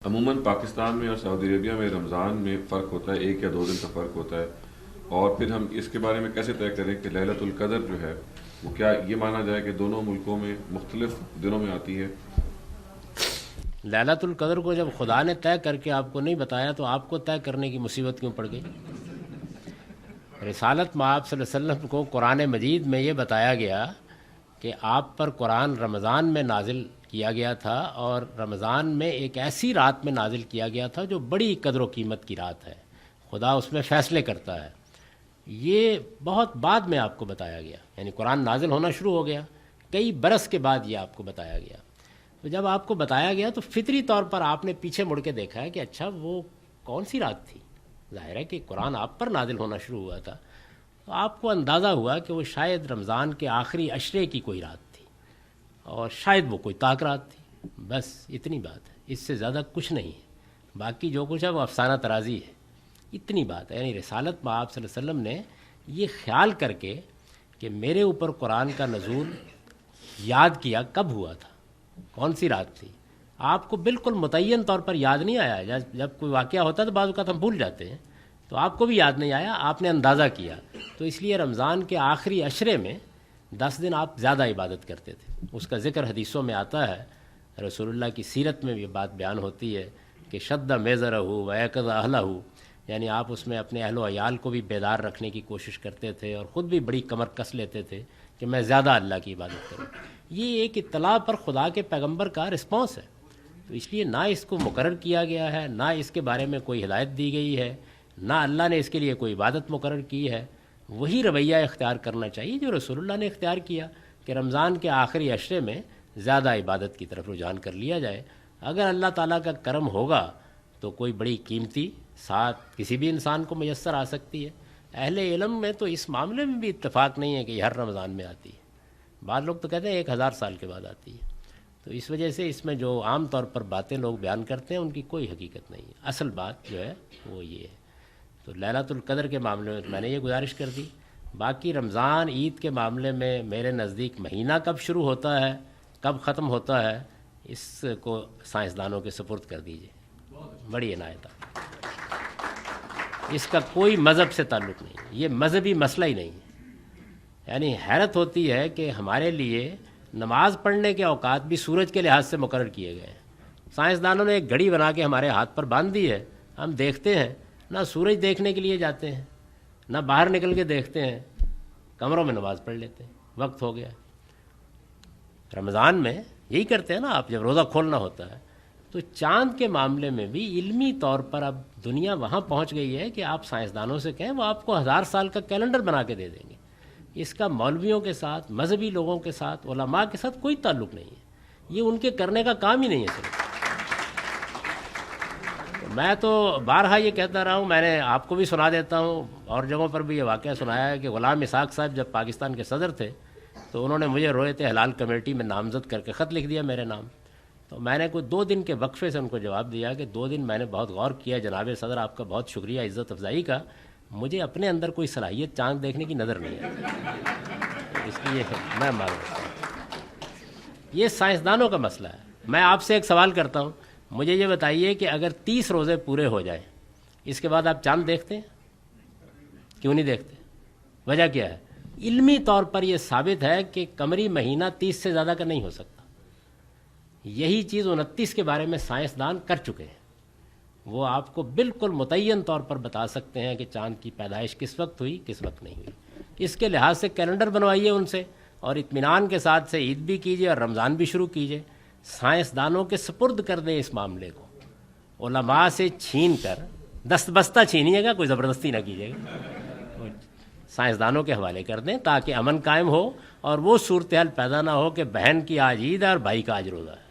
عموماً پاکستان میں اور سعودی عربیہ میں رمضان میں فرق ہوتا ہے، 1 یا 2 دن کا فرق ہوتا ہے، اور پھر ہم اس کے بارے میں کیسے طے کریں کہ لیلۃ القدر جو ہے وہ کیا یہ مانا جائے کہ دونوں ملکوں میں مختلف دنوں میں آتی ہے؟ لیلۃ القدر کو جب خدا نے طے کر کے آپ کو نہیں بتایا تو آپ کو طے کرنے کی مصیبت کیوں پڑ گئی؟ رسالت مآب صلی اللہ علیہ وسلم کو قرآن مجید میں یہ بتایا گیا کہ آپ پر قرآن رمضان میں نازل کیا گیا تھا، اور رمضان میں ایک ایسی رات میں نازل کیا گیا تھا جو بڑی قدر و قیمت کی رات ہے، خدا اس میں فیصلے کرتا ہے۔ یہ بہت بعد میں آپ کو بتایا گیا، یعنی قرآن نازل ہونا شروع ہو گیا کئی برس کے بعد، یہ آپ کو بتایا گیا۔ تو جب آپ کو بتایا گیا تو فطری طور پر آپ نے پیچھے مڑ کے دیکھا ہے کہ اچھا وہ کون سی رات تھی۔ ظاہر ہے کہ قرآن آپ پر نازل ہونا شروع ہوا تھا، تو آپ کو اندازہ ہوا کہ وہ شاید رمضان کے آخری عشرے کی کوئی رات تھی، اور شاید وہ کوئی طاق رات تھی۔ بس اتنی بات ہے، اس سے زیادہ کچھ نہیں ہے، باقی جو کچھ ہے وہ افسانہ طرازی ہے۔ اتنی بات ہے، یعنی رسالت مآب صلی اللہ علیہ وسلم نے یہ خیال کر کے کہ میرے اوپر قرآن کا نزول یاد کیا کب ہوا تھا، کون سی رات تھی۔ آپ کو بالکل متعین طور پر یاد نہیں آیا، جب کوئی واقعہ ہوتا ہے تو بعض اوقات ہم بھول جاتے ہیں، تو آپ کو بھی یاد نہیں آیا، آپ نے اندازہ کیا۔ تو اس لیے رمضان کے آخری عشرے میں 10 دن آپ زیادہ عبادت کرتے تھے، اس کا ذکر حدیثوں میں آتا ہے، رسول اللہ کی سیرت میں بھی یہ بات بیان ہوتی ہے کہ شد میزرہ ویقظ اہلہ، یعنی آپ اس میں اپنے اہل و عیال کو بھی بیدار رکھنے کی کوشش کرتے تھے، اور خود بھی بڑی کمر کس لیتے تھے کہ میں زیادہ اللہ کی عبادت کروں۔ یہ ایک اطلاع پر خدا کے پیغمبر کا رسپانس ہے، تو اس لیے نہ اس کو مقرر کیا گیا ہے، نہ اس کے بارے میں کوئی ہدایت دی گئی ہے، نہ اللہ نے اس کے لیے کوئی عبادت مقرر کی ہے۔ وہی رویہ اختیار کرنا چاہیے جو رسول اللہ نے اختیار کیا کہ رمضان کے آخری عشرے میں زیادہ عبادت کی طرف رجحان کر لیا جائے۔ اگر اللہ تعالیٰ کا کرم ہوگا تو کوئی بڑی قیمتی ساتھ کسی بھی انسان کو میسر آ سکتی ہے۔ اہل علم میں تو اس معاملے میں بھی اتفاق نہیں ہے کہ یہ ہر رمضان میں آتی ہے، بعض لوگ تو کہتے ہیں 1000 سال کے بعد آتی ہے۔ تو اس وجہ سے اس میں جو عام طور پر باتیں لوگ بیان کرتے ہیں ان کی کوئی حقیقت نہیں ہے، اصل بات جو ہے وہ یہ ہے۔ تو لیلۃ القدر کے معاملے میں نے یہ گزارش کر دی۔ باقی رمضان عید کے معاملے میں میرے نزدیک مہینہ کب شروع ہوتا ہے کب ختم ہوتا ہے اس کو سائنسدانوں کے سپرد کر دیجیے، بڑی عنایت ہے۔ اس کا کوئی مذہب سے تعلق نہیں، یہ مذہبی مسئلہ ہی نہیں ہے۔ یعنی حیرت ہوتی ہے کہ ہمارے لیے نماز پڑھنے کے اوقات بھی سورج کے لحاظ سے مقرر کیے گئے ہیں۔ سائنسدانوں نے ایک گھڑی بنا کے ہمارے ہاتھ پر باندھ دی ہے، ہم دیکھتے ہیں، نہ سورج دیکھنے کے لیے جاتے ہیں، نہ باہر نکل کے دیکھتے ہیں، کمروں میں نماز پڑھ لیتے ہیں، وقت ہو گیا۔ رمضان میں یہی کرتے ہیں نا آپ، جب روزہ کھولنا ہوتا ہے۔ تو چاند کے معاملے میں بھی علمی طور پر اب دنیا وہاں پہنچ گئی ہے کہ آپ سائنسدانوں سے کہیں وہ آپ کو 1000 سال کا کیلنڈر بنا کے دے دیں گے۔ اس کا مولویوں کے ساتھ، مذہبی لوگوں کے ساتھ، علماء کے ساتھ کوئی تعلق نہیں ہے، یہ ان کے کرنے کا کام ہی نہیں ہے صرف۔ میں تو بارہا یہ کہتا رہا ہوں، میں نے آپ کو بھی سنا دیتا ہوں، اور جگہوں پر بھی یہ واقعہ سنایا ہے کہ غلام اسحاق صاحب جب پاکستان کے صدر تھے تو انہوں نے مجھے رویت حلال کمیٹی میں نامزد کر کے خط لکھ دیا میرے نام۔ تو میں نے کوئی 2 دن کے وقفے سے ان کو جواب دیا کہ 2 دن میں نے بہت غور کیا، جناب صدر آپ کا بہت شکریہ عزت افزائی کا، مجھے اپنے اندر کوئی صلاحیت چاند دیکھنے کی نظر نہیں آتی، اس لیے میں معذرت کرتا ہوں۔ یہ سائنسدانوں کا مسئلہ ہے۔ میں آپ سے ایک سوال کرتا ہوں، مجھے یہ بتائیے کہ اگر 30 روزے پورے ہو جائیں اس کے بعد آپ چاند دیکھتے ہیں؟ کیوں نہیں دیکھتے؟ وجہ کیا ہے؟ علمی طور پر یہ ثابت ہے کہ قمری مہینہ 30 سے زیادہ کا نہیں ہو سکتا۔ یہی چیز 29 کے بارے میں سائنسدان کر چکے ہیں، وہ آپ کو بالکل متعین طور پر بتا سکتے ہیں کہ چاند کی پیدائش کس وقت ہوئی کس وقت نہیں ہوئی۔ اس کے لحاظ سے کیلنڈر بنوائیے ان سے، اور اطمینان کے ساتھ سے عید بھی کیجیے اور رمضان بھی شروع کیجیے۔ سائنسدانوں کے سپرد کر دیں اس معاملے کو، علماء سے چھین کر، دست بستہ چھینیے گا، کوئی زبردستی نہ کیجیے گا، سائنسدانوں کے حوالے کر دیں تاکہ امن قائم ہو، اور وہ صورتحال پیدا نہ ہو کہ بہن کی آج عید ہے اور بھائی کا آج روزہ ہے۔